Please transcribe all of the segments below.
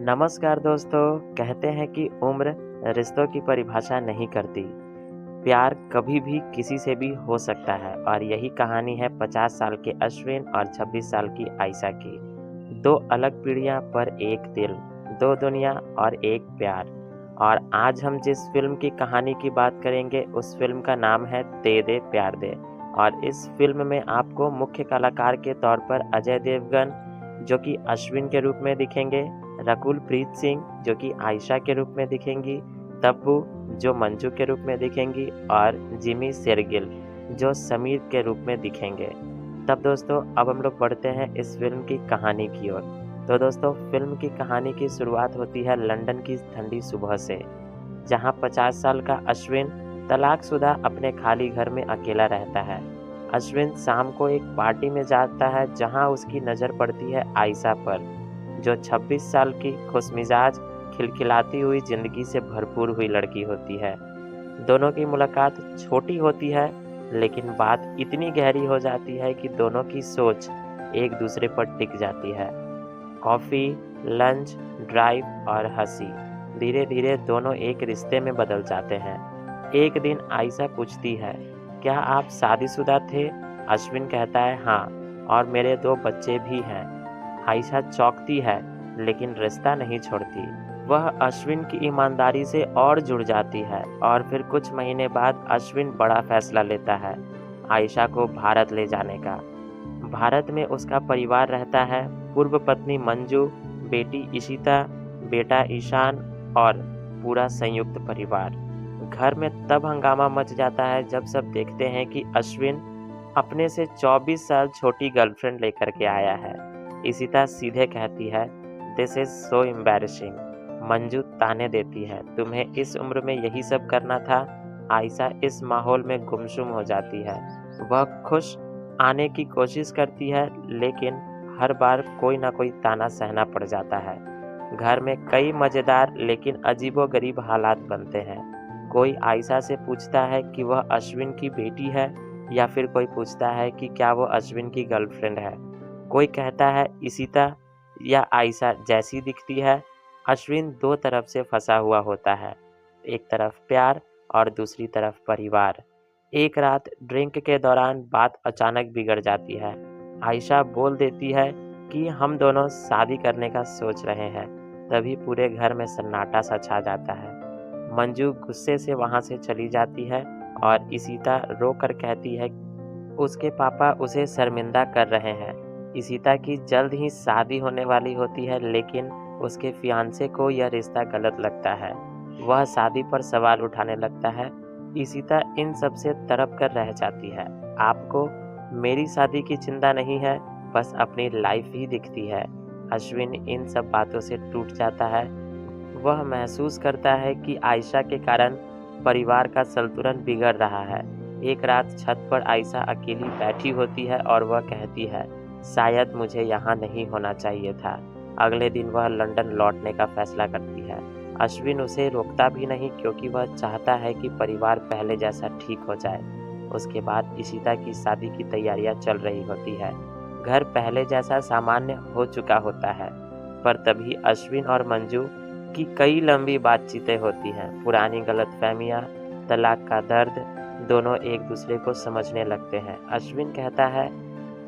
नमस्कार दोस्तों। कहते हैं कि उम्र रिश्तों की परिभाषा नहीं करती। प्यार कभी भी किसी से भी हो सकता है और यही कहानी है 50 साल के अश्विन और 26 साल की आयशा की। दो अलग पीढ़ियां पर एक दिल, दो दुनिया और एक प्यार। और आज हम जिस फिल्म की कहानी की बात करेंगे उस फिल्म का नाम है दे दे प्यार दे। और इस फिल्म में आपको मुख्य कलाकार के तौर पर अजय देवगन जो कि अश्विन के रूप में दिखेंगे, रकुल प्रीत सिंह जो कि आयशा के रूप में दिखेंगी, तब्बू जो मंजू के रूप में दिखेंगी और जिमी शेरगिल जो समीर के रूप में दिखेंगे। तब दोस्तों अब हम लोग बढ़ते हैं इस फिल्म की कहानी की ओर। तो दोस्तों फिल्म की कहानी की शुरुआत होती है लंदन की ठंडी सुबह से, जहां 50 साल का अश्विन तलाकशुदा अपने खाली घर में अकेला रहता है। अश्विन शाम को एक पार्टी में जाता है जहां उसकी नज़र पड़ती है आयशा पर, जो 26 साल की खुशमिजाज खिलखिलाती हुई जिंदगी से भरपूर हुई लड़की होती है। दोनों की मुलाकात छोटी होती है लेकिन बात इतनी गहरी हो जाती है कि दोनों की सोच एक दूसरे पर टिक जाती है। कॉफ़ी, लंच, ड्राइव और हंसी धीरे धीरे दोनों एक रिश्ते में बदल जाते हैं। एक दिन आयशा पूछती है, क्या आप शादीशुदा थे? अश्विन कहता है हाँ, और मेरे 2 बच्चे भी हैं। आयशा चौंकती है लेकिन रिश्ता नहीं छोड़ती। वह अश्विन की ईमानदारी से और जुड़ जाती है और फिर कुछ महीने बाद अश्विन बड़ा फैसला लेता है, आयशा को भारत ले जाने का। भारत में उसका परिवार रहता है, पूर्व पत्नी मंजू, बेटी इशिता, बेटा ईशान और पूरा संयुक्त परिवार। घर में तब हंगामा मच जाता है जब सब देखते हैं कि अश्विन अपने से 24 साल छोटी गर्लफ्रेंड लेकर के आया है। इशिता सीधे कहती है, this is so embarrassing. Manju ताने देती है, तुम्हें इस उम्र में यही सब करना था। आयशा इस माहौल में गुमसुम हो जाती है। वह खुश आने की कोशिश करती है लेकिन हर बार कोई ना कोई ताना सहना पड़ जाता है। घर में कई मज़ेदार लेकिन अजीबोगरीब हालात बनते हैं। कोई आयशा से पूछता है कि वह अश्विन की बेटी है या फिर कोई पूछता है कि क्या वो अश्विन की गर्लफ्रेंड है। कोई कहता है इशिता या आयशा जैसी दिखती है। अश्विन 2 तरफ से फंसा हुआ होता है, एक तरफ प्यार और दूसरी तरफ परिवार। एक रात ड्रिंक के दौरान बात अचानक बिगड़ जाती है। आयशा बोल देती है कि हम दोनों शादी करने का सोच रहे हैं। तभी पूरे घर में सन्नाटा सा छा जाता है। मंजू गुस्से से वहां से चली जाती है और इशिता रो कर कहती है उसके पापा उसे शर्मिंदा कर रहे हैं। इशिता की जल्द ही शादी होने वाली होती है लेकिन उसके फियांसे को यह रिश्ता गलत लगता है। वह शादी पर सवाल उठाने लगता है। इशिता इन सब से तड़प कर रह जाती है। आपको मेरी शादी की चिंता नहीं है, बस अपनी लाइफ ही दिखती है। अश्विन इन सब बातों से टूट जाता है। वह महसूस करता है कि आयशा के कारण परिवार का संतुलन बिगड़ रहा है। एक रात छत पर आयशा अकेली बैठी होती है और वह कहती है, शायद मुझे यहाँ नहीं होना चाहिए था। अगले दिन वह लंदन लौटने का फैसला करती है। अश्विन उसे रोकता भी नहीं क्योंकि वह चाहता है कि परिवार पहले जैसा ठीक हो जाए। उसके बाद इशिता की शादी की तैयारियां चल रही होती है। घर पहले जैसा सामान्य हो चुका होता है, पर तभी अश्विन और मंजू की कई लंबी बातचीतें होती हैं। पुरानी गलतफहमियां, तलाक का दर्द, दोनों एक दूसरे को समझने लगते हैं। अश्विन कहता है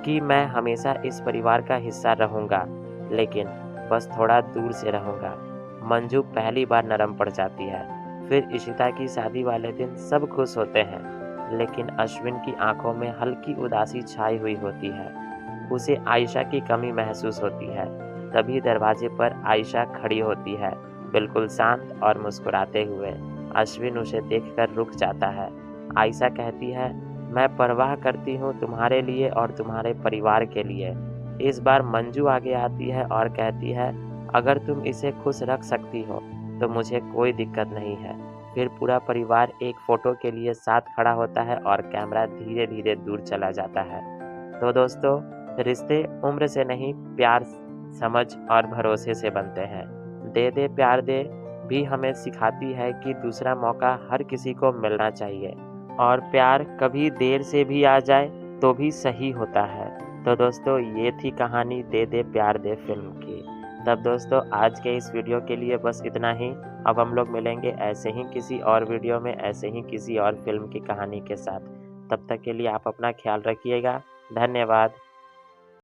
कि मैं हमेशा इस परिवार का हिस्सा रहूंगा, लेकिन बस थोड़ा दूर से रहूंगा। मंजू पहली बार नरम पड़ जाती है। फिर इशिता की शादी वाले दिन सब खुश होते हैं, लेकिन अश्विन की आंखों में हल्की उदासी छाई हुई होती है। उसे आयशा की कमी महसूस होती है। तभी दरवाजे पर आयशा खड़ी होती है, बिल्कुल शांत और मुस्कुराते हुए। अश्विन उसे देखकर रुक जाता है। आयशा कहती है, मैं परवाह करती हूँ तुम्हारे लिए और तुम्हारे परिवार के लिए। इस बार मंजू आगे आती है और कहती है, अगर तुम इसे खुश रख सकती हो तो मुझे कोई दिक्कत नहीं है। फिर पूरा परिवार एक फोटो के लिए साथ खड़ा होता है और कैमरा धीरे धीरे दूर चला जाता है। तो दोस्तों, रिश्ते उम्र से नहीं, प्यार, समझ और भरोसे से बनते हैं। दे दे प्यार दे भी हमें सिखाती है कि दूसरा मौका हर किसी को मिलना चाहिए और प्यार कभी देर से भी आ जाए तो भी सही होता है। तो दोस्तों, ये थी कहानी दे दे प्यार दे फिल्म की। तब दोस्तों आज के इस वीडियो के लिए बस इतना ही। अब हम लोग मिलेंगे ऐसे ही किसी और वीडियो में, ऐसे ही किसी और फ़िल्म की कहानी के साथ। तब तक के लिए आप अपना ख़्याल रखिएगा। धन्यवाद।